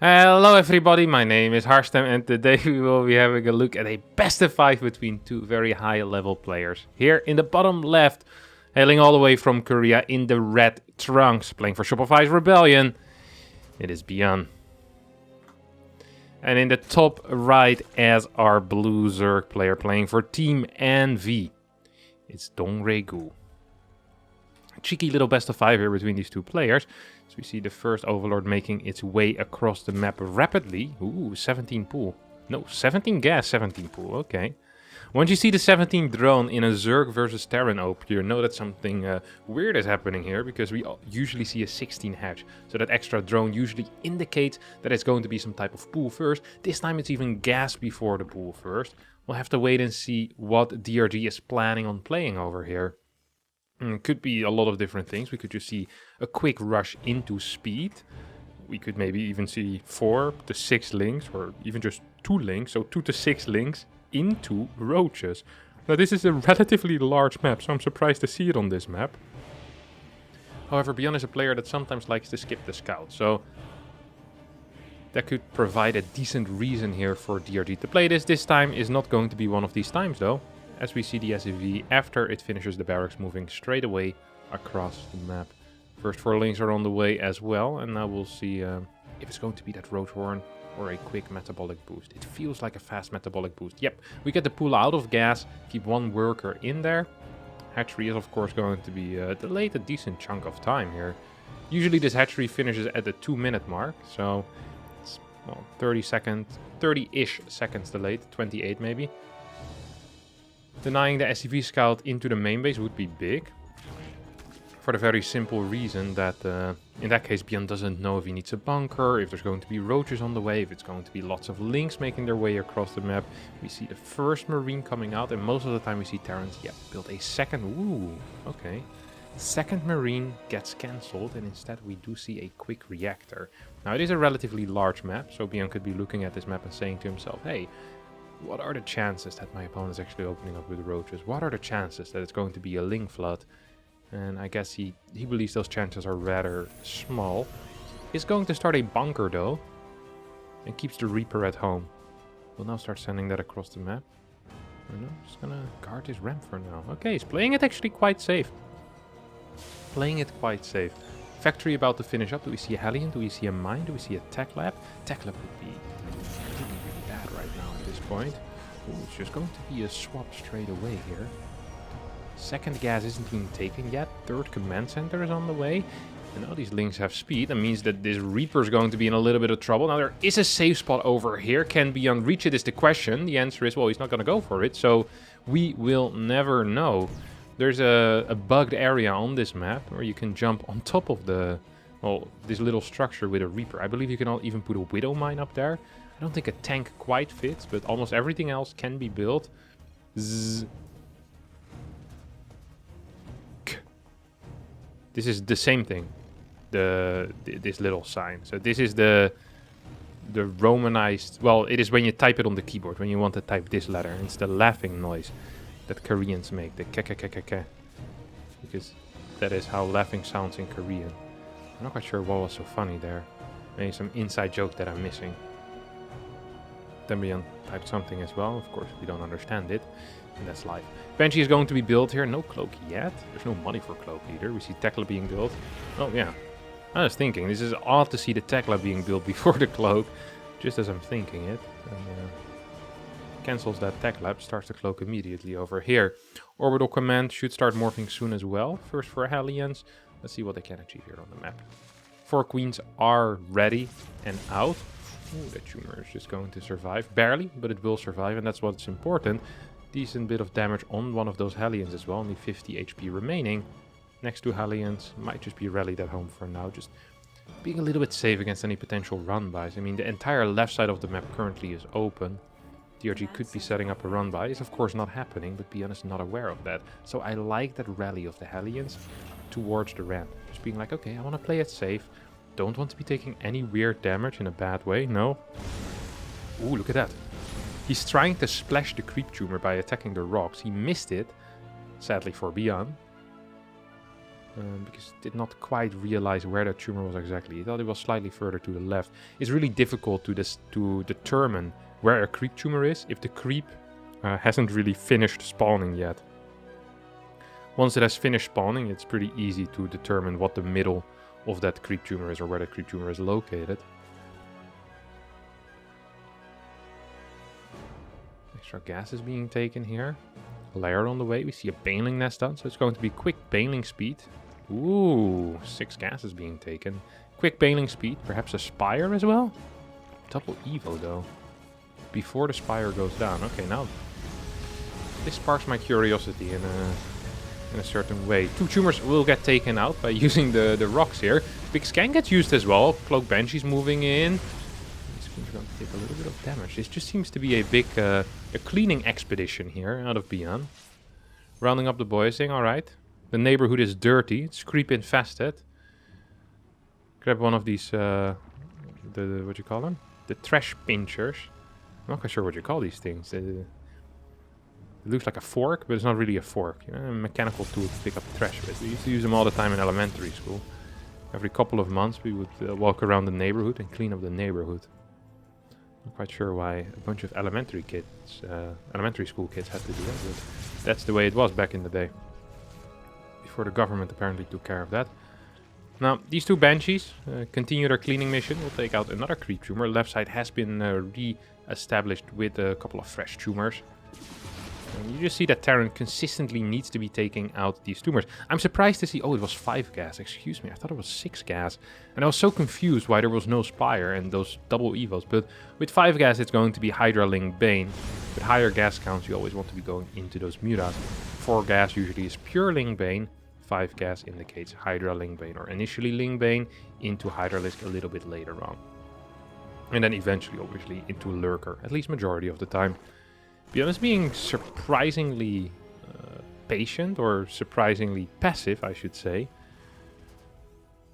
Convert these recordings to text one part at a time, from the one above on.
Hello everybody, my name is Harstem and today we will be having a look at a best of 5 between two very high level players. Here in the bottom left, hailing all the way from Korea in the red trunks, playing for Shopify's Rebellion, it is ByuN. And in the top right as our blue Zerg player playing for Team NV, it's Dongregu. Cheeky little best of 5 here between these two players. So we see the first Overlord making its way across the map rapidly. Ooh, 17 pool. No, 17 gas, 17 pool. Okay. Once you see the 17 drone in a Zerg versus Terran op, you know that something weird is happening here, because we usually see a 16 hatch. So that extra drone usually indicates that it's going to be some type of pool first. This time it's even gas before the pool first. We'll have to wait and see what DRG is planning on playing over here. Could be a lot of different things. We could just see a quick rush into speed. We could maybe even see 4 to 6 links, or even just 2 links, so 2 to 6 links into roaches. Now this is a relatively large map, so I'm surprised to see it on this map. However, ByuN is a player that sometimes likes to skip the scout, so that could provide a decent reason here for DRG to play this. This time is not going to be one of these times though, as we see the SCV after it finishes the barracks moving straight away across the map. First 4 links are on the way as well, and now we'll see if it's going to be that Roach Horn or a quick metabolic boost. It feels like a fast metabolic boost. Yep, we get the pool out of gas, keep 1 worker in there. Hatchery is of course going to be delayed a decent chunk of time here. Usually this hatchery finishes at the 2-minute mark, so it's well, 30-ish seconds delayed, 28 maybe. Denying the SCV scout into the main base would be big, for the very simple reason that in that case ByuN doesn't know if he needs a bunker, if there's going to be roaches on the way, if it's going to be lots of links making their way across the map. We see the first marine coming out, and most of the time we see Terrans, yeah, build a second, ooh, okay. Second marine gets cancelled, and instead we do see a quick reactor. Now it is a relatively large map, so ByuN could be looking at this map and saying to himself, hey, what are the chances that my opponent is actually opening up with roaches? What are the chances that it's going to be a link flood? And I guess he believes those chances are rather small. He's going to start a bunker though, and keeps the Reaper at home. We'll now start sending that across the map. No, just gonna guard his ramp for now. Okay, he's playing it actually quite safe. Playing it quite safe. Factory about to finish up. Do we see a Hellion? Do we see a mine? Do we see a tech lab? Tech lab would be really bad right now at this point. Ooh, it's just going to be a swap straight away here. Second gas isn't being taken yet. Third command center is on the way. And now these links have speed. That means that this Reaper is going to be in a little bit of trouble. Now there is a safe spot over here. Can ByuN reach it is the question. The answer is, well, he's not going to go for it. So we will never know. There's a bugged area on this map where you can jump on top of the, well, this little structure with a Reaper. I believe you can even put a Widow Mine up there. I don't think a tank quite fits, but almost everything else can be built. Zzz. This is the same thing, this little sign. So this is the Romanized, well, it is when you type it on the keyboard, when you want to type this letter. It's the laughing noise that Koreans make, the ke, because that is how laughing sounds in Korean. I'm not quite sure what was so funny there. Maybe some inside joke that I'm missing. Then ByuN typed something as well. Of course, we don't understand it. And that's life. Banshee is going to be built here. No cloak yet. There's no money for cloak either. We see Tekla being built. Oh, yeah. I was thinking, this is odd to see the Tekla being built before the cloak. Just as I'm thinking it. And, cancels that tech lab, starts the cloak immediately over here. Orbital command should start morphing soon as well. First for Hellions. Let's see what they can achieve here on the map. 4 queens are ready and out. Ooh, that tumor is just going to survive. Barely, but it will survive, and that's what's important. Decent bit of damage on one of those Hellions as well. Only 50 HP remaining. Next to Hellions, might just be rallied at home for now. Just being a little bit safe against any potential run-bys. I mean, the entire left side of the map currently is open. DRG could be setting up a run-by. It's of course not happening, but ByuN is not aware of that. So I like that rally of the Hellions towards the ramp. Just being like, okay, I want to play it safe. Don't want to be taking any weird damage in a bad way. No. Ooh, look at that. He's trying to splash the creep tumor by attacking the rocks. He missed it, sadly for ByuN. because did not quite realize where that tumor was exactly. He thought it was slightly further to the left. It's really difficult to determine where a creep tumor is if the creep hasn't really finished spawning yet. Once it has finished spawning, it's pretty easy to determine what the middle of that creep tumor is or where that creep tumor is located. Extra gas is being taken here. A layer on the way. We see a baneling nest done, so it's going to be quick baneling speed. Ooh, 6 gas is being taken. Quick baneling speed, perhaps a spire as well? Double evo though. Before the spire goes down. Okay, now this sparks my curiosity in a certain way. 2 tumors will get taken out by using the rocks here. Big scan gets used as well. Cloak Banshee's moving in. These queens are going to take a little bit of damage. This just seems to be a big a cleaning expedition here out of ByuN. Rounding up the boys, saying, alright. The neighborhood is dirty. It's creep infested. Grab one of these, what you call them? The trash pinchers. I'm not quite sure what you call these things. It looks like a fork, but it's not really a fork. You know, a mechanical tool to pick up trash with. We used to use them all the time in elementary school. Every couple of months we would walk around the neighborhood and clean up the neighborhood. Not quite sure why a bunch of elementary school kids had to do that, but that's the way it was back in the day. Before the government apparently took care of that. Now, these 2 Banshees continue their cleaning mission. We'll take out another creep tumor. Left side has been re-established with a couple of fresh tumors. And you just see that Terran consistently needs to be taking out these tumors. I'm surprised to see... Oh, it was 5 gas. Excuse me. I thought it was 6 gas. And I was so confused why there was no Spire and those double evos. But with 5 gas, it's going to be Hydra Ling Bane. With higher gas counts, you always want to be going into those mutas. 4 gas usually is pure Ling Bane. 5 gas indicates Hydra Ling Bane. Or initially Ling Bane into Hydralisk a little bit later on. And then eventually, obviously, into Lurker. At least majority of the time. ByuN is being surprisingly patient, or surprisingly passive, I should say,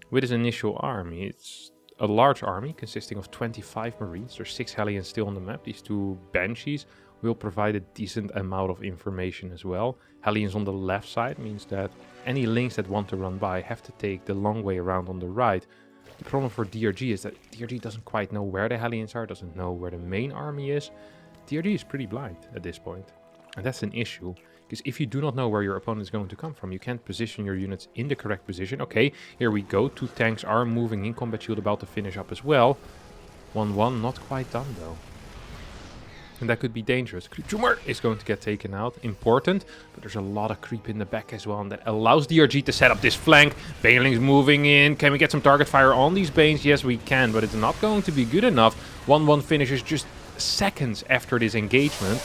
with his initial army. It's a large army consisting of 25 Marines. There's 6 Hellions still on the map. These 2 Banshees will provide a decent amount of information as well. Hellions on the left side means that any links that want to run by have to take the long way around on the right. The problem for DRG is that DRG doesn't quite know where the Hellions are, doesn't know where the main army is. DRG is pretty blind at this point, and that's an issue, because if you do not know where your opponent is going to come from, you can't position your units in the correct position. Okay, here we go, 2 tanks are moving in, combat shield about to finish up as well. 1-1, not quite done though. And that could be dangerous. Creep tumor is going to get taken out, important, but there's a lot of creep in the back as well, and that allows DRG to set up this flank. Baneling's moving in. Can we get some target fire on these Banes? Yes, we can, but it's not going to be good enough. 1-1 finishes just seconds after this engagement.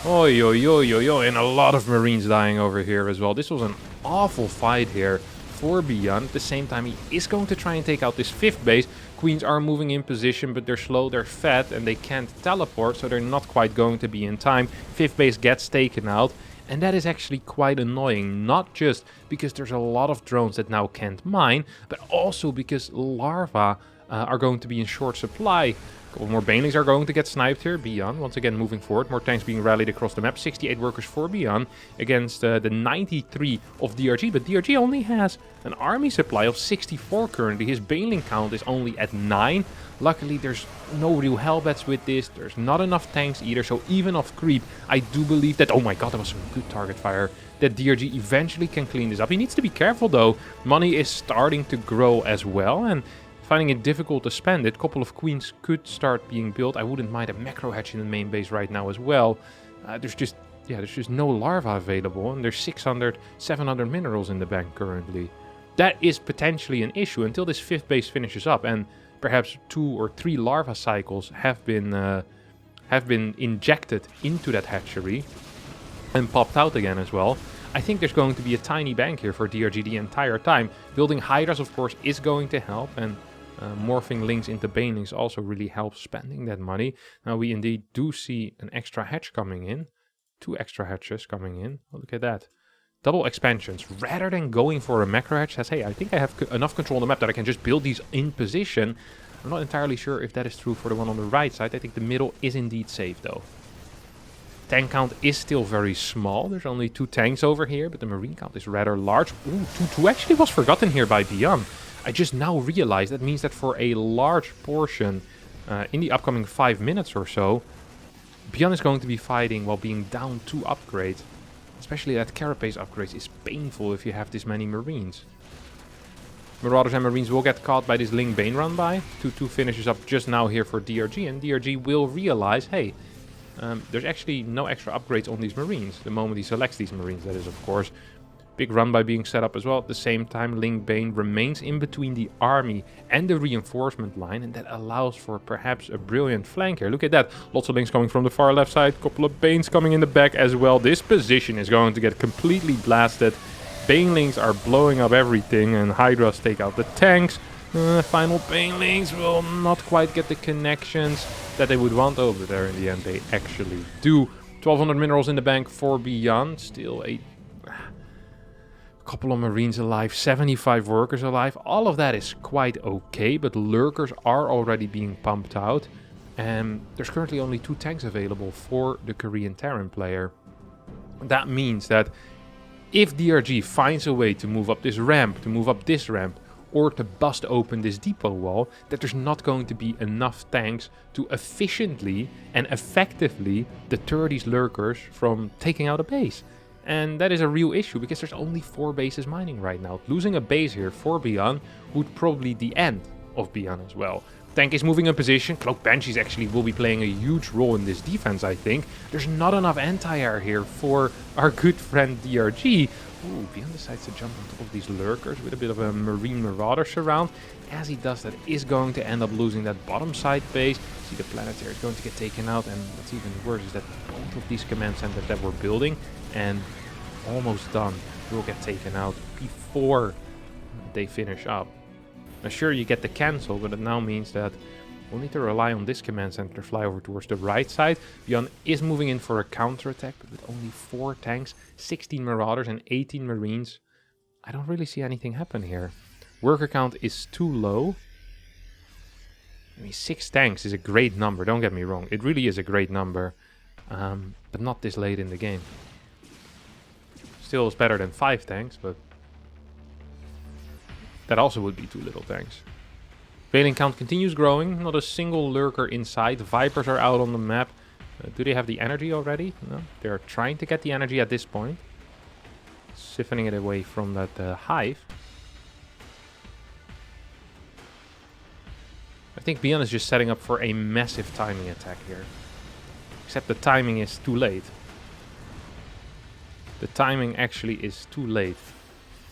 Oi, oi, oi, oi, oi, and a lot of Marines dying over here as well. This was an awful fight here for ByuN. At the same time, he is going to try and take out this 5th base. Queens are moving in position, but they're slow, they're fat, and they can't teleport, so they're not quite going to be in time. 5th base gets taken out, and that is actually quite annoying. Not just because there's a lot of drones that now can't mine, but also because larvae are going to be in short supply. A couple more Banelings are going to get sniped here. ByuN once again moving forward. More tanks being rallied across the map. 68 workers for ByuN against the 93 of DRG. But DRG only has an army supply of 64 currently. His Baneling count is only at 9. Luckily, there's no real hellbats with this. There's not enough tanks either. So even off creep, I do believe that... Oh my god, that was some good target fire. That DRG eventually can clean this up. He needs to be careful though. Money is starting to grow as well. And finding it difficult to spend it. A couple of queens could start being built. I wouldn't mind a macro hatch in the main base right now as well. There's just no larvae available, and there's 600, 700 minerals in the bank currently. That is potentially an issue until this 5th base finishes up, and perhaps 2 or 3 larva cycles have been injected into that hatchery and popped out again as well. I think there's going to be a tiny bank here for DRG the entire time. Building Hydras, of course, is going to help, and morphing links into Banelings also really helps spending that money. Now we indeed do see an extra hatch coming in. 2 extra hatches coming in. Oh, look at that. Double expansions. Rather than going for a macro hatch, says, hey, I think I have enough control on the map that I can just build these in position. I'm not entirely sure if that is true for the one on the right side. I think the middle is indeed safe though. Tank count is still very small. There's only 2 tanks over here, but the marine count is rather large. Ooh, 2-2 actually was forgotten here by ByuN. I just now realized that means that for a large portion in the upcoming 5 minutes or so, ByuN is going to be fighting while being down 2 upgrades. Especially that carapace upgrades is painful if you have this many marines. Marauders and marines will get caught by this Ling Bane run by. 2-2 finishes up just now here for DRG, and DRG will realize, hey, there's actually no extra upgrades on these marines. The moment he selects these marines, that is, of course. Big run by being set up as well. At the same time, Ling Bane remains in between the army and the reinforcement line, and that allows for perhaps a brilliant flank here. Look at that. Lots of Lings coming from the far left side. Couple of Banes coming in the back as well. This position is going to get completely blasted. Banelings are blowing up everything, and Hydras take out the tanks. Final Banelings will not quite get the connections that they would want over there. In the end, they actually do. 1200 minerals in the bank for ByuN. Still a couple of marines alive, 75 workers alive. All of that is quite okay, but lurkers are already being pumped out. And there's currently only 2 tanks available for the Korean Terran player. That means that if DRG finds a way to move up this ramp, to move up this ramp, or to bust open this depot wall, that there's not going to be enough tanks to efficiently and effectively deter these lurkers from taking out a base. And that is a real issue because there's only 4 bases mining right now. Losing a base here for ByuN would probably be the end of ByuN as well. Tank is moving in position. Cloak Banshees actually will be playing a huge role in this defense, I think. There's not enough anti-air here for our good friend DRG. Ooh, ByuN decides to jump on top of these lurkers with a bit of a marine marauder surround. As he does, that is going to end up losing that bottom side base. See, the planetary is going to get taken out, and what's even worse is that both of these command centers that we're building and almost done will get taken out before they finish up. Now sure, you get the cancel, but it now means that we'll need to rely on this command center to fly over towards the right side. ByuN is moving in for a counterattack, but with only 4 tanks, 16 marauders and 18 marines, I don't really see anything happen here. Worker count is too low. I mean, 6 tanks is a great number, don't get me wrong. It really is a great number, but not this late in the game. Still is better than 5 tanks, but that also would be too little tanks. Baneling count continues growing. Not a single lurker inside. Vipers are out on the map. Do they have the energy already? No. They're trying to get the energy at this point. Siphoning it away from that hive. I think ByuN is just setting up for a massive timing attack here. Except the timing is too late. The timing actually is too late.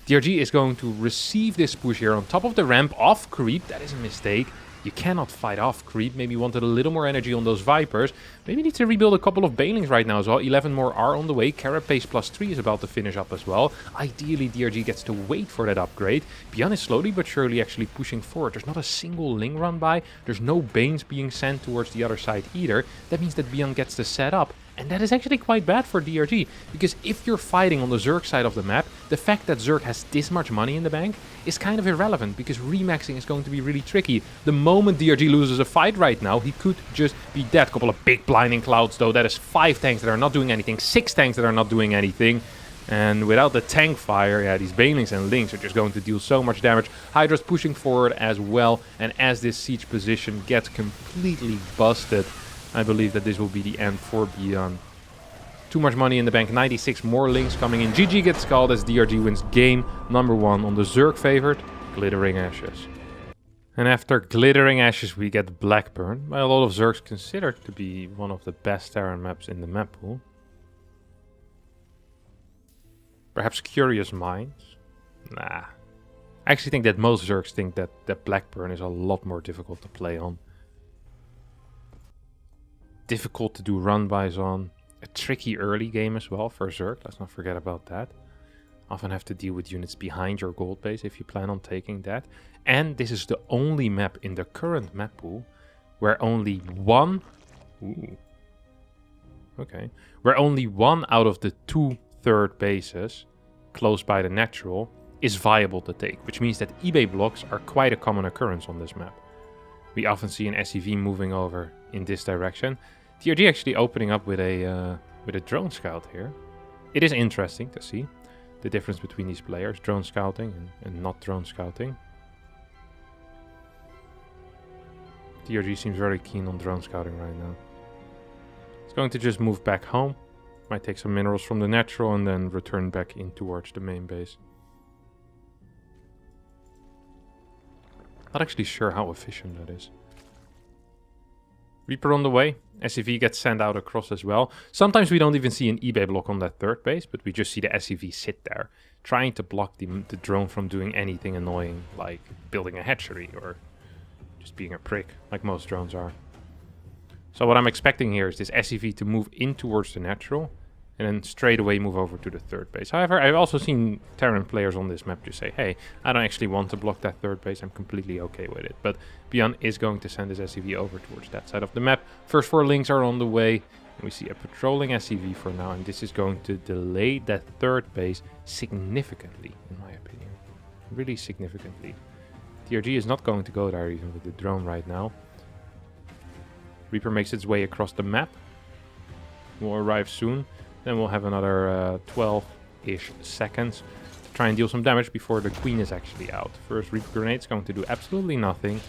DRG is going to receive this push here on top of the ramp off creep. That is a mistake. You cannot fight off creep. Maybe wanted a little more energy on those Vipers. Maybe need to rebuild a couple of Banelings right now as well. 11 more are on the way. Carapace +3 is about to finish up as well. Ideally, DRG gets to wait for that upgrade. ByuN is slowly but surely actually pushing forward. There's not a single Ling run by. There's no Banes being sent towards the other side either. That means that ByuN gets to set up. And that is actually quite bad for DRG, because if you're fighting on the Zerg side of the map, the fact that Zerg has this much money in the bank is kind of irrelevant, because remaxing is going to be really tricky. The moment DRG loses a fight right now, he could just be dead. Couple of big blinding clouds though, that is 5 tanks that are not doing anything, 6 tanks that are not doing anything. And without the tank fire, yeah, these Banelings and Lings are just going to deal so much damage. Hydra's pushing forward as well, and as this siege position gets completely busted, I believe that this will be the end for ByuN. Too much money in the bank, 96 more Lings coming in. GG gets called as DRG wins game number 1 on the Zerg favored Glittering Ashes. And after Glittering Ashes we get Blackburn, by a lot of Zergs considered to be one of the best Terran maps in the map pool. Perhaps Curious Minds? Nah. I actually think that most Zergs think that Blackburn is a lot more difficult to play on. Difficult to do run-bys on. A tricky early game as well for Zerg, let's not forget about that. Often have to deal with units behind your gold base if you plan on taking that. And this is the only map in the current map pool where only one... Ooh. Okay. Where only 1 out of the 2 third bases close by the natural is viable to take, which means that eBay blocks are quite a common occurrence on this map. We often see an SCV moving over in this direction. DRG actually opening up with a with a drone scout here. It is interesting to see the difference between these players, drone scouting and not drone scouting. DRG seems very keen on drone scouting right now. It's going to just move back home. Might take some minerals from the natural and then return back in towards the main base. Not actually sure how efficient that is. Reaper on the way. SCV gets sent out across as well. Sometimes we don't even see an eBay block on that third base, but we just see the SCV sit there, trying to block the drone from doing anything annoying, like building a hatchery or just being a prick, like most drones are. So what I'm expecting here is this SCV to move in towards the natural, and then straight away move over to the third base. However, I've also seen Terran players on this map just say, hey, I don't actually want to block that third base, I'm completely okay with it. But ByuN is going to send his SCV over towards that side of the map. First 4 links are on the way, and we see a patrolling SCV for now, and this is going to delay that third base significantly, in my opinion. Really significantly. DRG is not going to go there even with the drone right now. Reaper makes its way across the map. Will arrive soon. Then we'll have another 12-ish seconds to try and deal some damage before the queen is actually out. First Reaper grenade's going to do absolutely nothing.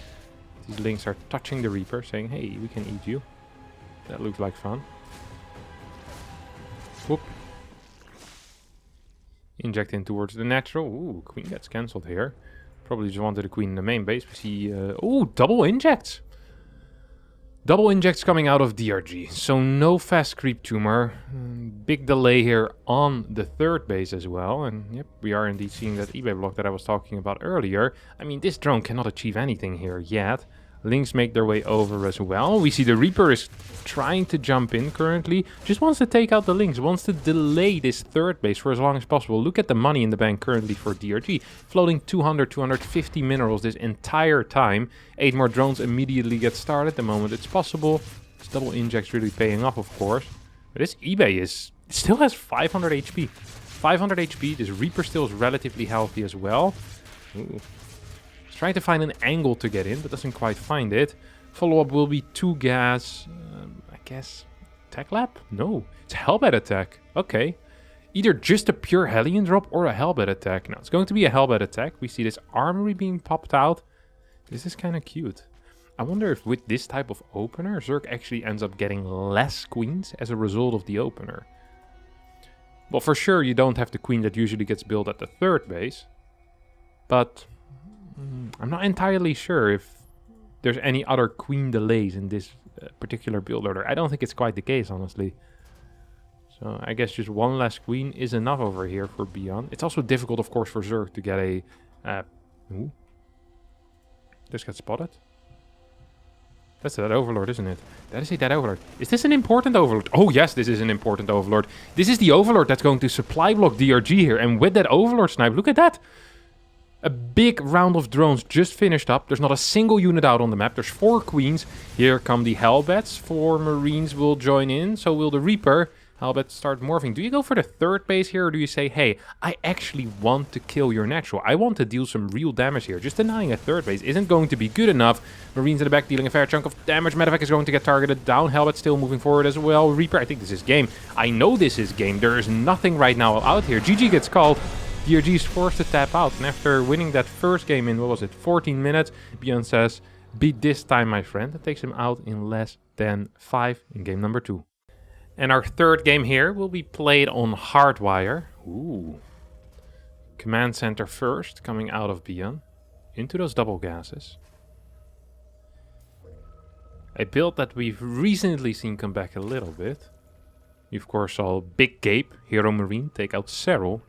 These links are touching the Reaper, saying, hey, we can eat you. That looks like fun. Whoop. Inject in towards the natural. Ooh, queen gets cancelled here. Probably just wanted the queen in the main base. We see, ooh, double injects. Double injects coming out of DRG, so no fast creep tumor. Big delay here on the third base as well. And yep, we are indeed seeing that eBay block that I was talking about earlier. I mean, this drone cannot achieve anything here yet. Links make their way over as well. We see the Reaper is trying to jump in currently. Just wants to take out the links, wants to delay this third base for as long as possible. Look at the money in the bank currently for DRG. Floating 200, 250 minerals this entire time. 8 more drones immediately get started the moment it's possible. This double inject's really paying off, of course. But this eBay still has 500 HP. 500 HP. This Reaper still is relatively healthy as well. Ooh. Trying to find an angle to get in, but doesn't quite find it. Follow-up will be 2 gas. I guess. Tech lab? No. It's Hellbat attack. Okay. Either just a pure Hellion drop or a Hellbat attack. Now, it's going to be a Hellbat attack. We see this armory being popped out. This is kind of cute. I wonder if with this type of opener, Zerg actually ends up getting less queens as a result of the opener. Well, for sure, you don't have the queen that usually gets built at the third base. But I'm not entirely sure if there's any other queen delays in this particular build order. I don't think it's quite the case, honestly. So I guess just one less queen is enough over here for ByuN. It's also difficult, of course, for Zerg to get a... ooh. Just got spotted. That's that Overlord, isn't it? That is that Overlord. Is this an important Overlord? Oh, yes, this is an important Overlord. This is the Overlord that's going to supply block DRG here. And with that Overlord snipe, look at that. A big round of drones just finished up. There's not a single unit out on the map. There's 4 queens. Here come the Hellbats. 4 Marines will join in. So will the Reaper. Hellbats start morphing. Do you go for the third base here, or do you say, hey, I actually want to kill your natural. I want to deal some real damage here. Just denying a third base isn't going to be good enough. Marines in the back dealing a fair chunk of damage. Medevac is going to get targeted down. Hellbat still moving forward as well. Reaper, I think this is game. I know this is game. There is nothing right now out here. GG gets called. DRG is forced to tap out, and after winning that first game in, what was it, 14 minutes, ByuN says, beat this time, my friend. That takes him out in less than 5 in game number 2. And our third game here will be played on Hardwire. Ooh. Command center first, coming out of ByuN, into those double gases. A build that we've recently seen come back a little bit. We, of course, saw Big Gape, Hero Marine, take out Serral,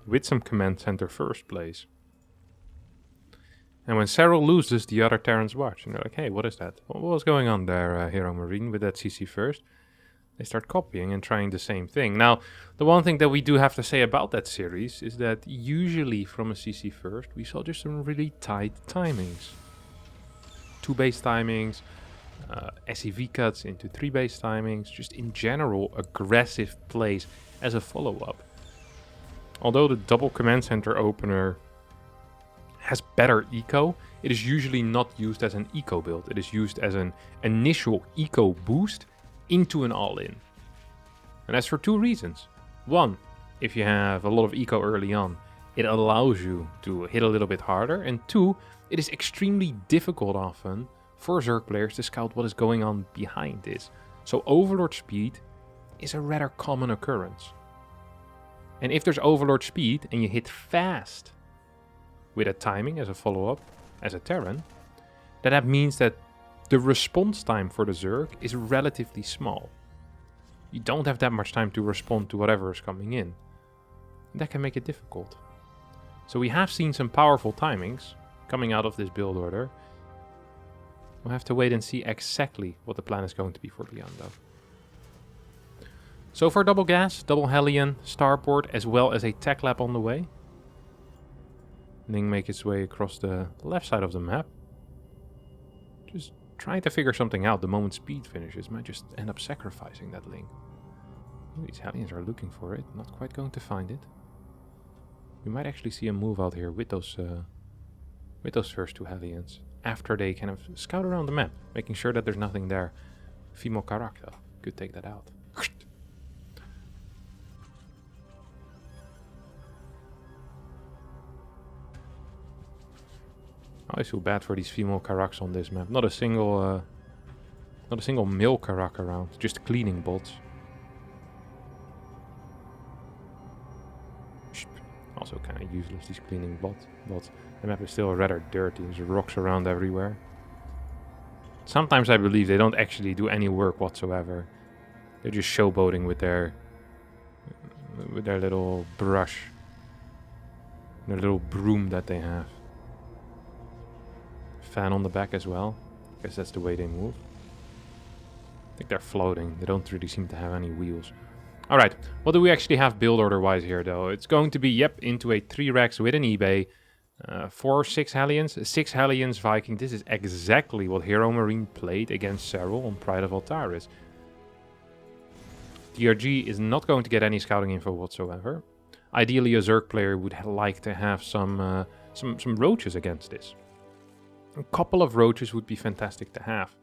with some command center first plays. And when Serral loses, the other Terrans watch. And they're like, hey, what is that? What was going on there, Hero Marine, with that CC first? They start copying and trying the same thing. Now, the one thing that we do have to say about that series is that usually from a CC first, we saw just some really tight timings. 2 base timings, SCV cuts into 3 base timings, just in general aggressive plays as a follow-up. Although the double command center opener has better eco, it is usually not used as an eco build. It is used as an initial eco boost into an all-in. And that's for two reasons. One, if you have a lot of eco early on, it allows you to hit a little bit harder. And two, it is extremely difficult often for Zerg players to scout what is going on behind this. So Overlord speed is a rather common occurrence. And if there's Overlord speed and you hit fast with a timing as a follow-up, as a Terran, then that means that the response time for the Zerg is relatively small. You don't have that much time to respond to whatever is coming in. And that can make it difficult. So we have seen some powerful timings coming out of this build order. We'll have to wait and see exactly what the plan is going to be for ByuN though. So for double gas, double Hellion, starport, as well as a tech lab on the way. Ling make its way across the left side of the map. Just trying to figure something out. The moment speed finishes, might just end up sacrificing that Ling. Ooh, these Hellions are looking for it, not quite going to find it. We might actually see a move out here with those first two Hellions after they kind of scout around the map, making sure that there's nothing there. Fimo Karakta could take that out. I feel bad for these female Karaks on this map. Not a single male Karak around, just cleaning bots. Also kind of useless, these cleaning bots. The map is still rather dirty, there's rocks around everywhere. Sometimes I believe they don't actually do any work whatsoever. They're just showboating with their little brush. Their little broom that they have. Fan on the back as well. I guess that's the way they move. I think they're floating. They don't really seem to have any wheels. Alright, what do we actually have build order wise here though? It's going to be, yep, into a 3 Rex with an eBay. 6 Hellions, 6 Hellions Viking. This is exactly what Hero Marine played against Serral on Pride of Altaris. DRG is not going to get any scouting info whatsoever. Ideally a Zerg player would like to have some roaches against this. A couple of roaches would be fantastic to have.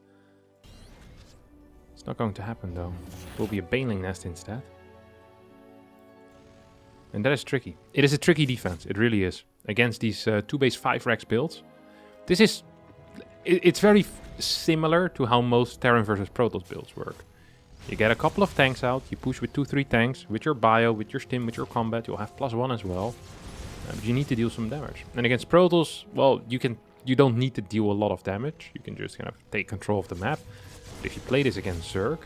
It's not going to happen though. It will be a baneling nest instead. And that is tricky. It is a tricky defense. It really is. Against these 2 base 5 Rex builds. It's very similar to how most Terran versus Protoss builds work. You get a couple of tanks out. You push with 2-3 tanks. With your bio, with your stim, with your combat. You'll have +1 as well. But you need to deal some damage. And against Protoss, well, you don't need to deal a lot of damage. You can just kind of take control of the map. But if you play this against Zerg,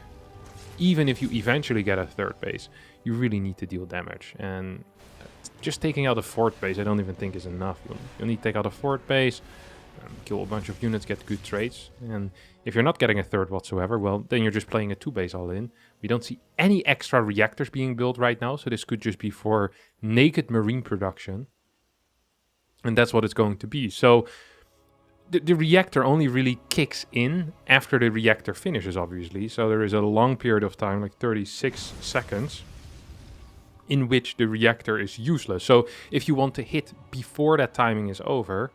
even if you eventually get a 3rd base, you really need to deal damage. And just taking out a 4th base, I don't even think is enough. You'll need to take out a 4th base, kill a bunch of units, get good trades. And if you're not getting a 3rd whatsoever, well, then you're just playing a 2 base all in. We don't see any extra reactors being built right now, so this could just be for naked marine production. And that's what it's going to be. So the reactor only really kicks in after the reactor finishes, obviously. So there is a long period of time, like 36 seconds, in which the reactor is useless. So if you want to hit before that timing is over,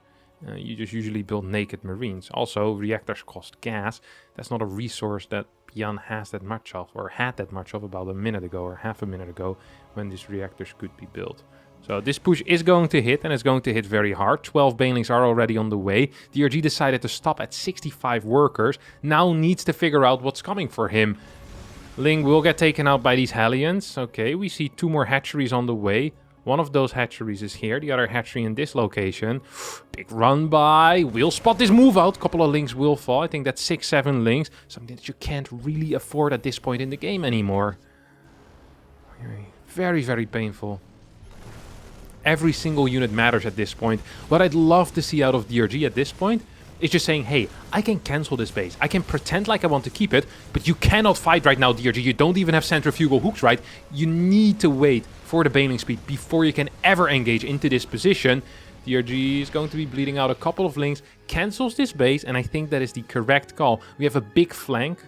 you just usually build naked marines. Also, reactors cost gas. That's not a resource that ByuN has that much of, or had that much of about a minute ago or half a minute ago, when these reactors could be built. So this push is going to hit, and it's going to hit very hard. 12 banelings are already on the way. DRG decided to stop at 65 workers. Now needs to figure out what's coming for him. Ling will get taken out by these Hellions. Okay, we see 2 more hatcheries on the way. One of those hatcheries is here, the other hatchery in this location. Big run by. We'll spot this move out. Couple of Lings will fall. I think that's 6-7 Lings. Something that you can't really afford at this point in the game anymore. Very, very painful. Every single unit matters at this point. What I'd love to see out of DRG at this point is just saying, hey, I can cancel this base. I can pretend like I want to keep it, but you cannot fight right now, DRG. You don't even have centrifugal hooks, right? You need to wait for the baneling speed before you can ever engage into this position. DRG is going to be bleeding out a couple of Lings, cancels this base, and I think that is the correct call. We have a big flank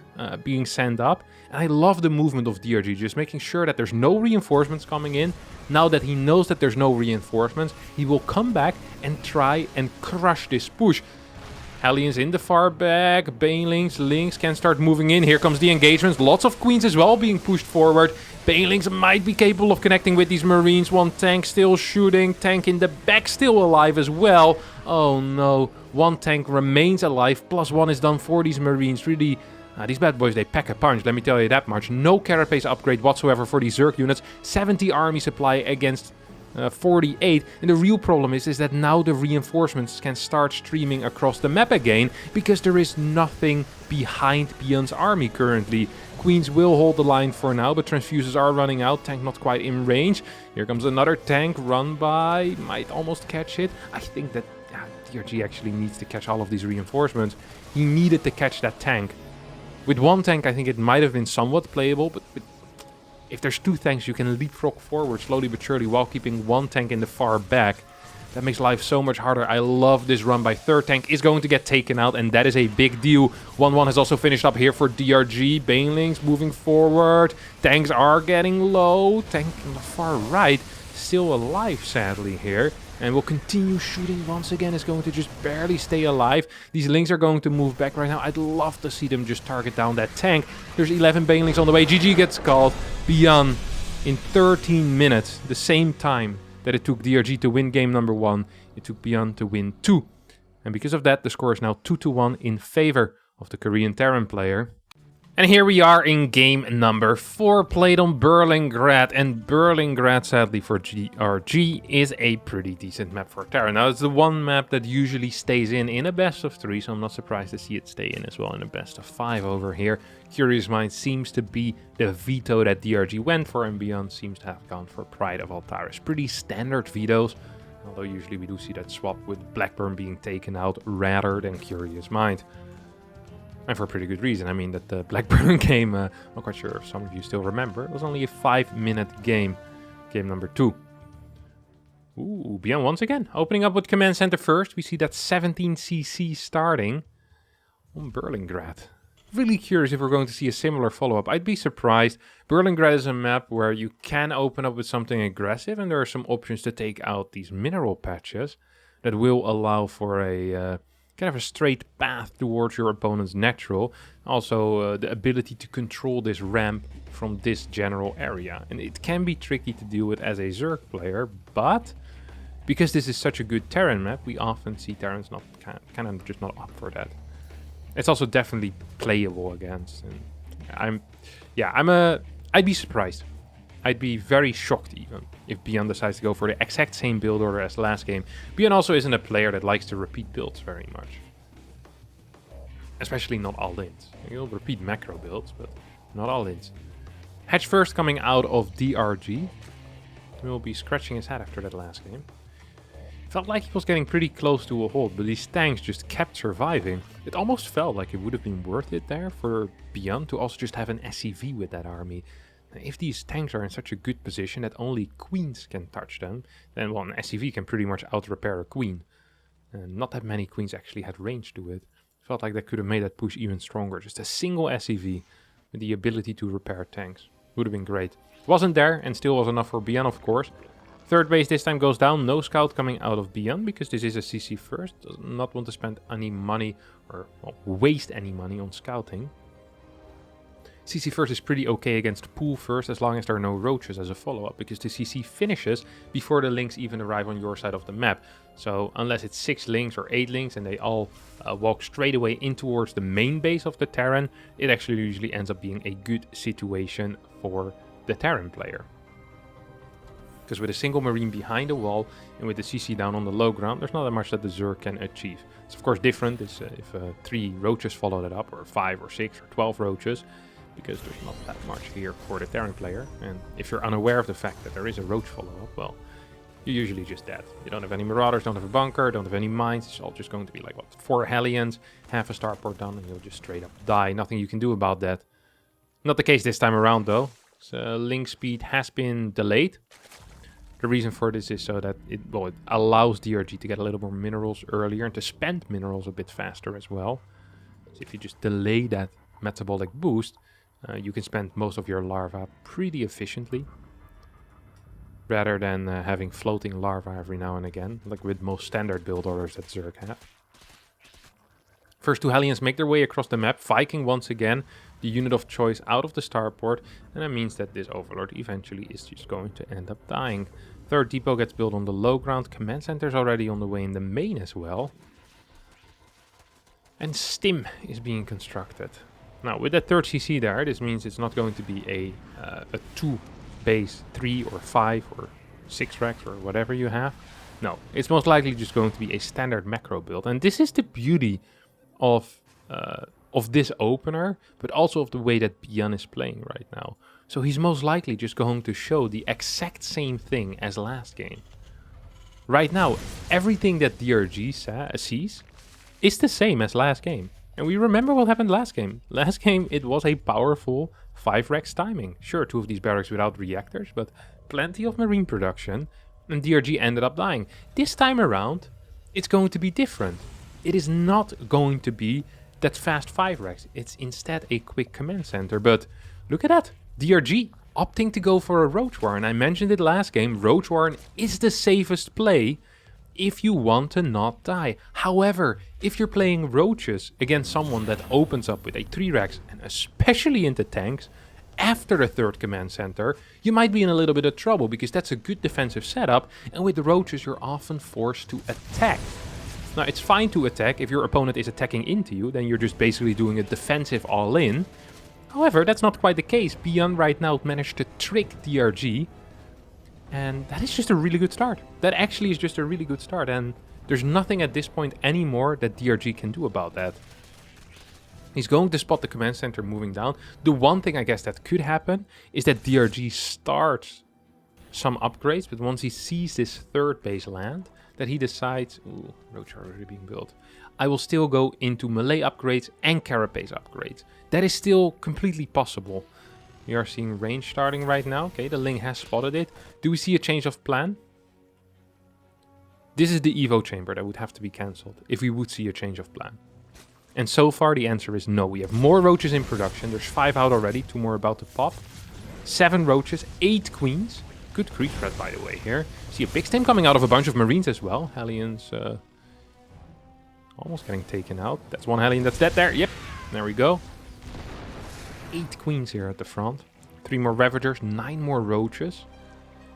being sent up, and I love the movement of DRG, just making sure that there's no reinforcements coming in. Now that he knows that there's no reinforcements, he will come back and try and crush this push. Hellions in the far back, Banelings, Lynx can start moving in. Here comes the engagement. Lots of Queens as well being pushed forward. Banelings might be capable of connecting with these Marines. One tank still shooting. Tank in the back still alive as well. Oh no, one tank remains alive. +1 is done for these Marines. Really, these bad boys, they pack a punch, let me tell you that much. No carapace upgrade whatsoever for these Zerg units. 70 army supply against 48. And the real problem is that now the reinforcements can start streaming across the map again, because there is nothing behind ByuN's army currently. Queens will hold the line for now, but transfuses are running out. Tank not quite in range. Here comes another tank run by. Might almost catch it. I think that DRG actually needs to catch all of these reinforcements. He needed to catch that tank. With one tank, I think it might have been somewhat playable, but if there's two tanks, you can leapfrog forward slowly but surely while keeping one tank in the far back. That makes life so much harder. I love this run by. Third tank is going to get taken out, and that is a big deal. 1-1 has also finished up here for DRG. Banelings moving forward. Tanks are getting low. Tank on the far right still alive, sadly, here. And will continue shooting once again. Is going to just barely stay alive. These Lynx are going to move back right now. I'd love to see them just target down that tank. There's 11 Banelings on the way. GG gets called. ByuN in 13 minutes, the same time that it took DRG to win game number 1, it took ByuN to win 2. And because of that, the score is now 2-1 in favor of the Korean Terran player. And here we are in game number 4, played on Berlingrad. And Berlingrad, sadly for DRG, is a pretty decent map for Terran. Now, it's the one map that usually stays in a best of 3, so I'm not surprised to see it stay in as well in a best of 5 over here. Curious Mind seems to be the veto that DRG went for, and ByuN seems to have gone for Pride of Altaris. Pretty standard vetoes, although usually we do see that swap with Blackburn being taken out rather than Curious Mind. And for a pretty good reason. I mean, that the Blackburn game, I'm not quite sure if some of you still remember, it was only a 5-minute game. Game number 2. Ooh, ByuN once again. Opening up with Command Center first. We see that 17cc starting on Berlingrad. Really curious if we're going to see a similar follow-up. I'd be surprised. Berlingrad is a map where you can open up with something aggressive, and there are some options to take out these mineral patches that will allow for a kind of a straight path towards your opponent's natural. Also, the ability to control this ramp from this general area. And it can be tricky to deal with as a Zerg player, but because this is such a good Terran map, we often see Terrans not kind of just not up for that. It's also definitely playable against. And I'd be surprised. I'd be very shocked even if ByuN decides to go for the exact same build order as last game. ByuN also isn't a player that likes to repeat builds very much. Especially not all-ins. He'll repeat macro builds, but not all-ins. Hedge first coming out of DRG. He will be scratching his head after that last game. Felt like he was getting pretty close to a hold, but these tanks just kept surviving. It almost felt like it would have been worth it there for ByuN to also just have an SCV with that army. If these tanks are in such a good position that only queens can touch them, then well, an SCV can pretty much out-repair a queen. And not that many queens actually had range to it. Felt like that could have made that push even stronger. Just a single SCV with the ability to repair tanks. Would have been great. Wasn't there, and still was enough for ByuN, of course. Third base this time goes down. No scout coming out of ByuN, because this is a CC first. Does not want to spend any money, or well, waste any money on scouting. CC first is pretty okay against pool first, as long as there are no roaches as a follow-up, because the CC finishes before the Lynx even arrive on your side of the map. So unless it's 6 Lynx or 8 Lynx and they all walk straight away in towards the main base of the Terran, it actually usually ends up being a good situation for the Terran player. Because with a single Marine behind the wall and with the CC down on the low ground, there's not that much that the Zerg can achieve. It's of course different if 3 roaches follow that up, or 5 or 6 or 12 roaches. Because there's not that much here for the Terran player. And if you're unaware of the fact that there is a roach follow-up, well, you're usually just dead. You don't have any marauders, don't have a bunker, don't have any mines. It's all just going to be like, what, 4 Hellions, half a starport done, and you'll just straight up die. Nothing you can do about that. Not the case this time around, though. So link speed has been delayed. The reason for this is so that it allows DRG to get a little more minerals earlier and to spend minerals a bit faster as well. So if you just delay that metabolic boost, you can spend most of your larvae pretty efficiently, rather than having floating larvae every now and again, like with most standard build orders that Zerg have. First two Hellions make their way across the map, Viking once again, the unit of choice out of the starport, and that means that this Overlord eventually is just going to end up dying. Third depot gets built on the low ground, command center is already on the way in the main as well. And Stim is being constructed. Now with that third CC there, this means it's not going to be a 2 base 3 or 5 or 6 racks or whatever you have. No, it's most likely just going to be a standard macro build, and this is the beauty of this opener, but also of the way that ByuN is playing right now. So he's most likely just going to show the exact same thing as last game. Right now, everything that DRG sees is the same as last game. And we remember what happened last game. Last game, it was a powerful 5 racks timing. Sure, 2 of these barracks without reactors, but plenty of marine production, and DRG ended up dying. This time around, it's going to be different. It is not going to be that fast 5 racks. It's instead a quick command center. But look at that. DRG opting to go for a Roach Warren. I mentioned it last game. Roach Warren is the safest play if you want to not die. However, if you're playing Roaches against someone that opens up with a 3 racks, and especially into tanks, after a third command center, you might be in a little bit of trouble because that's a good defensive setup, and with the Roaches you're often forced to attack. Now it's fine to attack if your opponent is attacking into you, then you're just basically doing a defensive all-in. However, that's not quite the case. ByuN right now managed to trick DRG, and that is just a really good start. That actually is just a really good start, and there's nothing at this point anymore that DRG can do about that. He's going to spot the command center moving down. The one thing I guess that could happen is that DRG starts some upgrades, but once he sees this third base land, that he decides, ooh, Roach are already being built, I will still go into melee upgrades and carapace upgrades. That is still completely possible. We are seeing range starting right now. Okay, the Ling has spotted it. Do we see a change of plan? This is the Evo chamber that would have to be cancelled if we would see a change of plan. And so far the answer is no. We have more Roaches in production. There's 5 out already, 2 more about to pop. 7 Roaches, 8 Queens. Good creep threat, by the way, here. See a big stim coming out of a bunch of Marines as well. Hellions almost getting taken out. That's one Hellion that's dead there. Yep, there we go. 8 Queens here at the front. 3 more Ravagers, 9 more Roaches.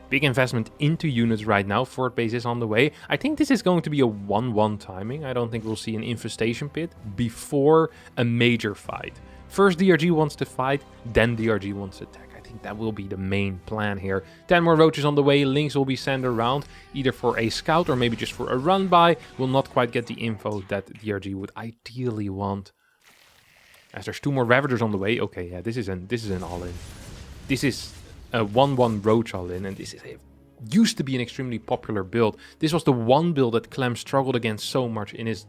Big investment into units right now. Fort base is on the way. I think this is going to be a 1-1 timing. I don't think we'll see an infestation pit before a major fight. First DRG wants to fight, then DRG wants to attack. I think that will be the main plan here. 10 more Roaches on the way. Lynx will be sent around either for a scout or maybe just for a run by. We'll not quite get the info that DRG would ideally want. As there's 2 more Ravagers on the way. Okay, yeah, this is an all-in. This is a 1-1 Roach all-in, and this is used to be an extremely popular build. This was the one build that Clem struggled against so much in his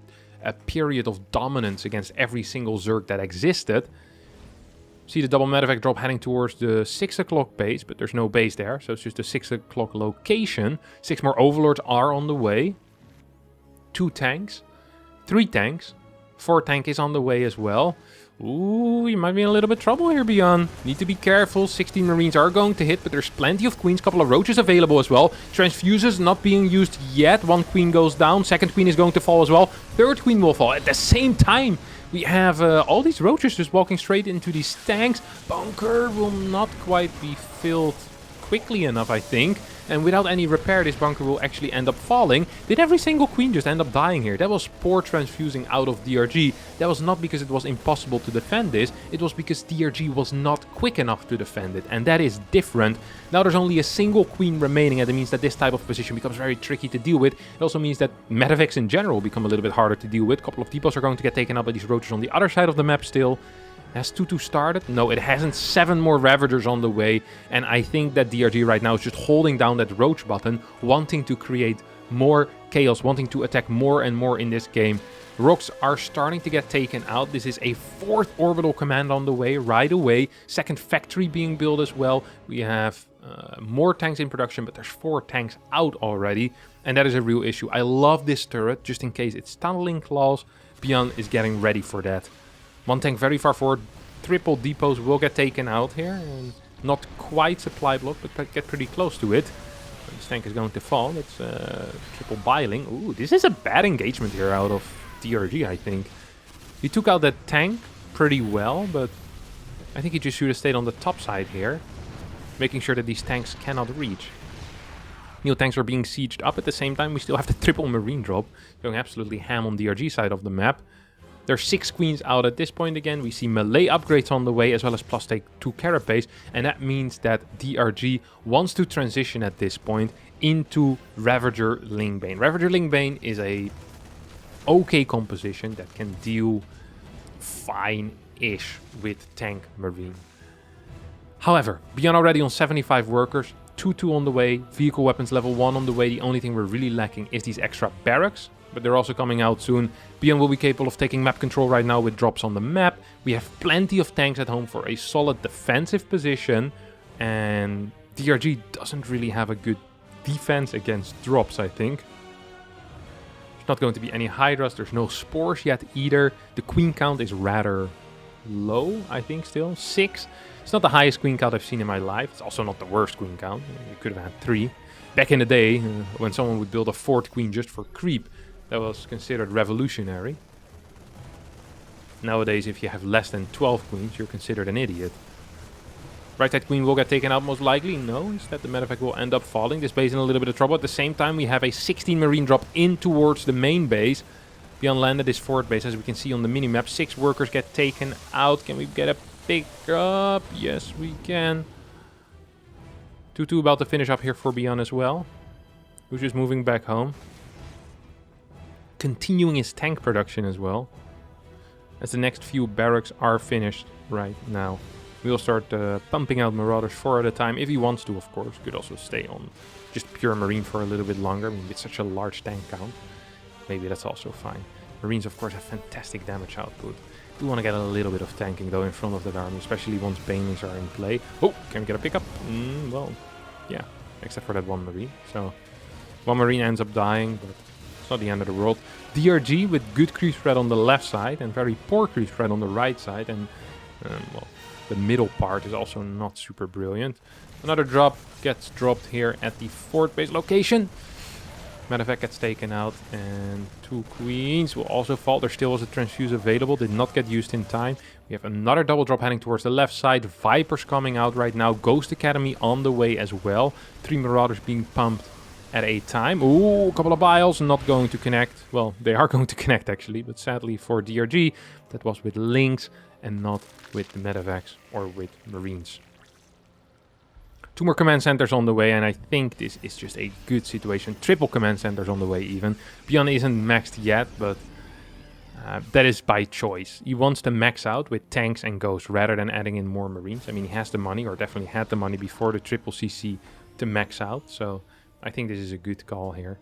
period of dominance against every single Zerg that existed. See the double medevac drop heading towards the 6 o'clock base, but there's no base there, so it's just a 6 o'clock location. 6 more Overlords are on the way. 2 tanks. 3 tanks. 4 tank is on the way as well. Ooh, you might be in a little bit of trouble here, ByuN. Need to be careful. 16 Marines are going to hit, but there's plenty of Queens. Couple of Roaches available as well. Transfuses not being used yet. 1 Queen goes down. 2nd Queen is going to fall as well. 3rd Queen will fall. At the same time, we have all these Roaches just walking straight into these tanks. Bunker will not quite be filled quickly enough, I think. And without any repair, this bunker will actually end up falling. Did every single Queen just end up dying here? That was poor transfusing out of DRG. That was not because it was impossible to defend this. It was because DRG was not quick enough to defend it. And that is different. Now there's only a single Queen remaining, and that means that this type of position becomes very tricky to deal with. It also means that medevacs in general become a little bit harder to deal with. A couple of depots are going to get taken up by these Roaches on the other side of the map still. Has 2-2 started? No, it hasn't. 7 more Ravagers on the way. And I think that DRG right now is just holding down that Roach button, wanting to create more chaos, wanting to attack more and more in this game. Rocks are starting to get taken out. This is a 4th orbital command on the way right away. 2nd factory being built as well. We have more tanks in production, but there's 4 tanks out already. And that is a real issue. I love this turret, just in case it's tunneling claws. ByuN is getting ready for that. 1 tank very far forward. Triple depots will get taken out here. And not quite supply block, but get pretty close to it. This tank is going to fall. It's triple biling. Ooh, this is a bad engagement here out of DRG, I think. He took out that tank pretty well, but I think he just should have stayed on the top side here, making sure that these tanks cannot reach. Neo tanks are being sieged up at the same time. We still have the triple marine drop, going absolutely ham on the DRG side of the map. There's 6 queens out at this point again. We see melee upgrades on the way, as well as plus take 2 carapace, and that means that DRG wants to transition at this point into Ravager Lingbane. Ravager Lingbane is a okay composition that can deal fine-ish with tank marine. However, ByuN already on 75 workers, 2-2 on the way, vehicle weapons level 1 on the way. The only thing we're really lacking is these extra barracks, but they're also coming out soon. ByuN will be capable of taking map control right now with drops on the map. We have plenty of tanks at home for a solid defensive position, and DRG doesn't really have a good defense against drops, I think. There's not going to be any Hydras, there's no spores yet either. The queen count is rather low, I think still, 6. It's not the highest queen count I've seen in my life. It's also not the worst queen count. You could have had 3. Back in the day, when someone would build a 4th queen just for creep, that was considered revolutionary. Nowadays, if you have less than 12 queens, you're considered an idiot. Right side queen will get taken out most likely. No, instead the medevac will end up falling. This base in a little bit of trouble. At the same time, we have a 16 marine drop in towards the main base. ByuN landed his 4th base, as we can see on the minimap. 6 workers get taken out. Can we get a pick up? Yes, we can. 2-2 about to finish up here for ByuN as well. Who's just moving back home. Continuing his tank production as well, as the next few barracks are finished right now. We'll start pumping out Marauders 4 at a time, if he wants to, of course. Could also stay on just pure Marine for a little bit longer. I mean, with such a large tank count, maybe that's also fine. Marines, of course, have fantastic damage output. Do want to get a little bit of tanking, though, in front of the army, especially once Banelings are in play. Oh, can we get a pickup? Well, yeah, except for that 1 Marine. So, 1 Marine ends up dying, but it's not the end of the world. DRG with good creep spread on the left side and very poor creep spread on the right side. And, well, the middle part is also not super brilliant. Another drop gets dropped here at the 4th base location. Medevac gets taken out, and 2 queens will also fall. There still was a transfuse available, did not get used in time. We have another double drop heading towards the left side. Vipers coming out right now. Ghost Academy on the way as well. 3 Marauders being pumped at a time. Ooh, a couple of biles not going to connect. Well, they are going to connect actually, but sadly for DRG, that was with Lynx and not with the medevacs or with Marines. 2 more command centers on the way, and I think this is just a good situation. Triple command centers on the way even. ByuN isn't maxed yet, but that is by choice. He wants to max out with tanks and ghosts rather than adding in more Marines. I mean, he has the money, or definitely had the money before the triple CC to max out, so I think this is a good call here.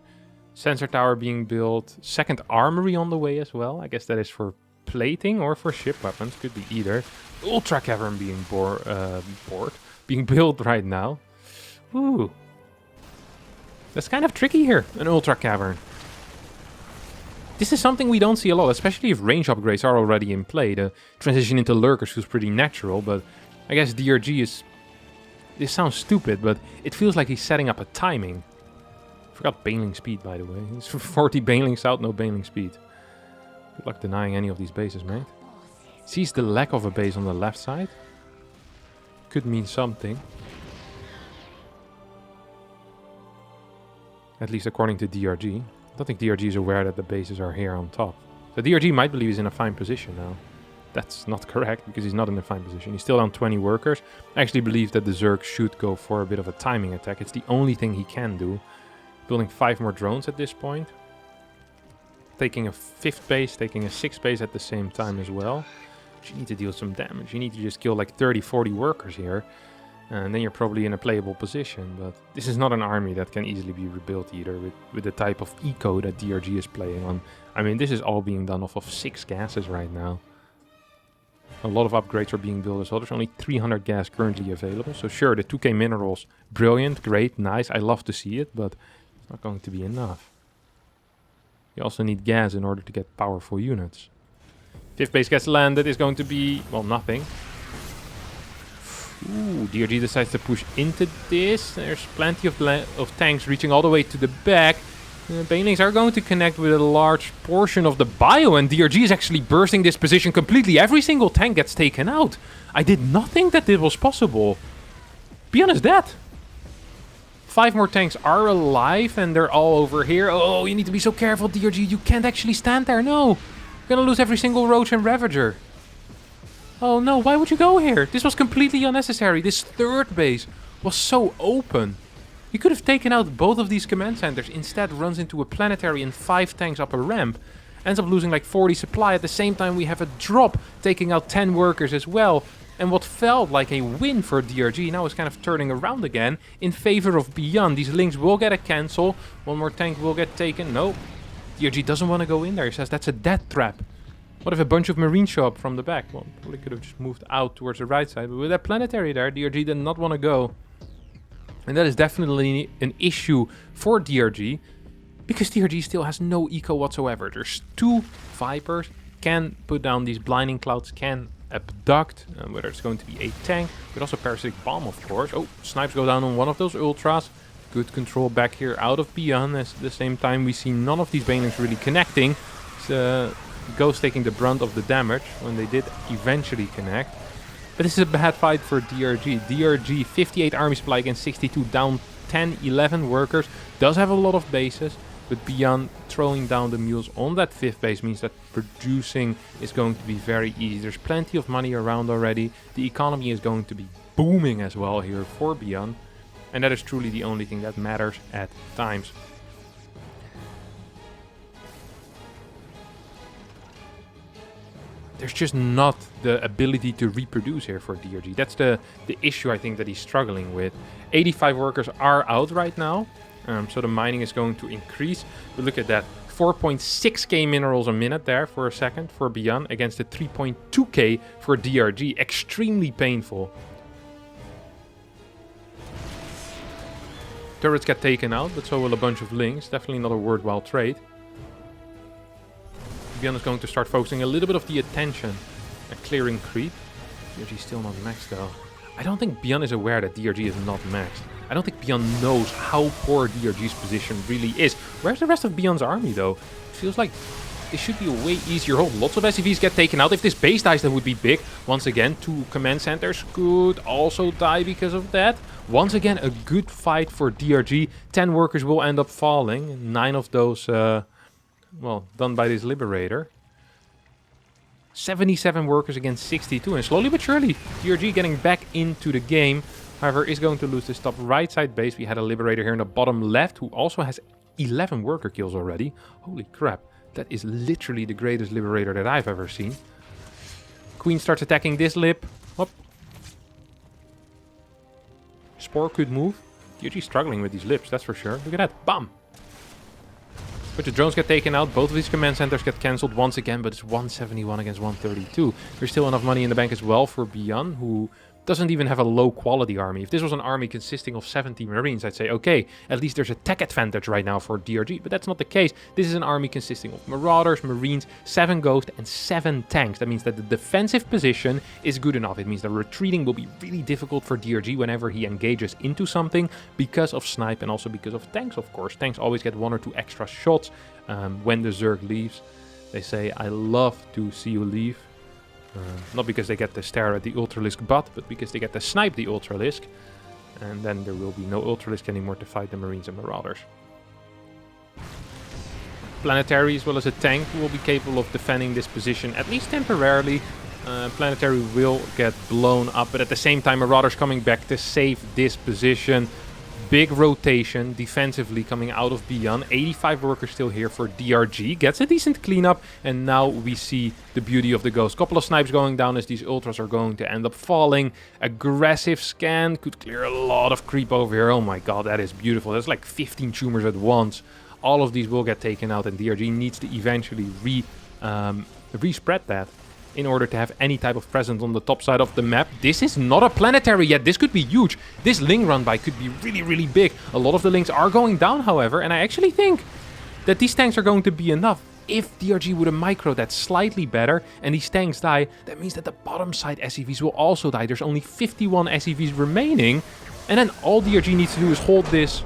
Sensor tower being built. 2nd armory on the way as well. I guess that is for plating or for ship weapons. Could be either. Ultra cavern being being built right now. Ooh. That's kind of tricky here, an ultra cavern. This is something we don't see a lot, especially if range upgrades are already in play. The transition into lurkers feels pretty natural, but I guess DRG is... This sounds stupid, but it feels like he's setting up a timing. Forgot Baneling speed, by the way. It's 40 Banelings out, no Baneling speed. Good luck denying any of these bases, mate. Sees the lack of a base on the left side. Could mean something. At least according to DRG. I don't think DRG is aware that the bases are here on top. So DRG might believe he's in a fine position now. That's not correct, because he's not in a fine position. He's still down 20 workers. I actually believe that the Zerg should go for a bit of a timing attack. It's the only thing he can do. Building 5 more drones at this point. Taking a 5th base, taking a 6th base at the same time as well. But you need to deal some damage. You need to just kill like 30, 40 workers here. And then you're probably in a playable position. But this is not an army that can easily be rebuilt either with the type of eco that DRG is playing on. I mean, this is all being done off of 6 gases right now. A lot of upgrades are being built as well. There's only 300 gas currently available. So sure, the 2k minerals, brilliant, great, nice. I love to see it, but it's not going to be enough. You also need gas in order to get powerful units. 5th base gets landed, is going to be, well, nothing. Ooh, DRG decides to push into this. There's plenty of tanks reaching all the way to the back. Banelings are going to connect with a large portion of the bio, and DRG is actually bursting this position completely. Every single tank gets taken out. I did not think that this was possible. ByuN is dead. 5 more tanks are alive, and they're all over here. Oh, you need to be so careful, DRG. You can't actually stand there. No. You're gonna lose every single Roach and Ravager. Oh no, why would you go here? This was completely unnecessary. This third base was so open. He could have taken out both of these command centers, instead runs into a planetary and 5 tanks up a ramp. Ends up losing like 40 supply. At the same time we have a drop, taking out 10 workers as well. And what felt like a win for DRG now is kind of turning around again in favor of ByuN. These links will get a cancel. 1 more tank will get taken. No, DRG doesn't want to go in there. He says that's a death trap. What if a bunch of Marines show up from the back? Well, probably could have just moved out towards the right side. But with that planetary there, DRG did not want to go. And that is definitely an issue for DRG, because DRG still has no eco whatsoever. There's 2 Vipers, can put down these blinding clouds, can abduct, whether it's going to be a tank, but also parasitic bomb, of course. Oh, snipes go down on one of those ultras. Good control back here out of ByuN. At the same time, we see none of these banelings really connecting. It's Ghost taking the brunt of the damage when they did eventually connect. But this is a bad fight for DRG. DRG, 58 army supply against 62, down 10, 11 workers. Does have a lot of bases, but ByuN throwing down the mules on that 5th base means that producing is going to be very easy. There's plenty of money around already. The economy is going to be booming as well here for ByuN. And that is truly the only thing that matters at times. There's just not the ability to reproduce here for DRG. That's the issue I think that he's struggling with. 85 workers are out right now, so the mining is going to increase. But look at that, 4.6k minerals a minute there for a second for ByuN against the 3.2k for DRG. Extremely painful. Turrets get taken out, but so will a bunch of links. Definitely not a worthwhile trade. ByuN is going to start focusing a little bit of the attention at clearing creep. DRG still not maxed though. I don't think ByuN is aware that DRG is not maxed. I don't think ByuN knows how poor DRG's position really is. Where's the rest of ByuN's army though? It feels like this should be a way easier hold. Lots of SCVs get taken out. If this base dies, that would be big. Once again, 2 command centers could also die because of that. Once again, a good fight for DRG. 10 workers will end up falling. 9 of those... well, done by this Liberator. 77 workers against 62, and slowly but surely, DRG getting back into the game. However, is going to lose this top right side base. We had a Liberator here in the bottom left, who also has 11 worker kills already. Holy crap, that is literally the greatest Liberator that I've ever seen. Queen starts attacking this lib. Whoop. Spore could move. DRG struggling with these libs, that's for sure. Look at that, bam! But the drones get taken out, both of these command centers get cancelled once again, but it's 171 against 132. There's still enough money in the bank as well for ByuN, who doesn't even have a low quality army. If this was an army consisting of 70 Marines, I'd say, okay, at least there's a tech advantage right now for DRG, but that's not the case. This is an army consisting of Marauders, Marines, 7 Ghosts, and 7 tanks. That means that the defensive position is good enough. It means that retreating will be really difficult for DRG whenever he engages into something because of snipe and also because of tanks, of course. Tanks always get 1 or 2 extra shots when the Zerg leaves. They say, I love to see you leave. Not because they get to stare at the Ultralisk butt, but because they get to snipe the Ultralisk. And then there will be no Ultralisk anymore to fight the Marines and Marauders. Planetary as well as a tank will be capable of defending this position, at least temporarily. Planetary will get blown up, but at the same time Marauders coming back to save this position. Big rotation defensively coming out of ByuN. 85 workers still here for DRG. Gets a decent cleanup. And now we see the beauty of the Ghost. Couple of snipes going down as these ultras are going to end up falling. Aggressive scan. Could clear a lot of creep over here. Oh my god, that is beautiful. That's like 15 tumors at once. All of these will get taken out. And DRG needs to eventually re-spread that in order to have any type of presence on the top side of the map. This is not a planetary yet. This could be huge. This Ling run by could be really, really big. A lot of the Lings are going down, however, and I actually think that these tanks are going to be enough. If DRG would have micro that slightly better and these tanks die, that means that the bottom side SCVs will also die. There's only 51 SCVs remaining, and then all DRG needs to do is hold this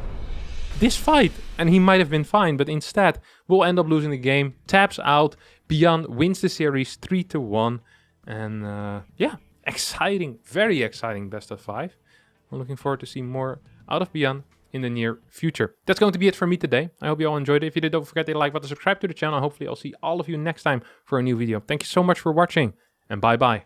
this fight, and he might have been fine, but instead we'll end up losing the game. Taps out, ByuN wins the series 3-1, and yeah, exciting, very exciting best of 5. I'm looking forward to see more out of ByuN in the near future. That's going to be it for me today. I hope you all enjoyed it. If you did, don't forget to like button, subscribe to the channel. Hopefully I'll see all of you next time for a new video. Thank you so much for watching, and bye bye.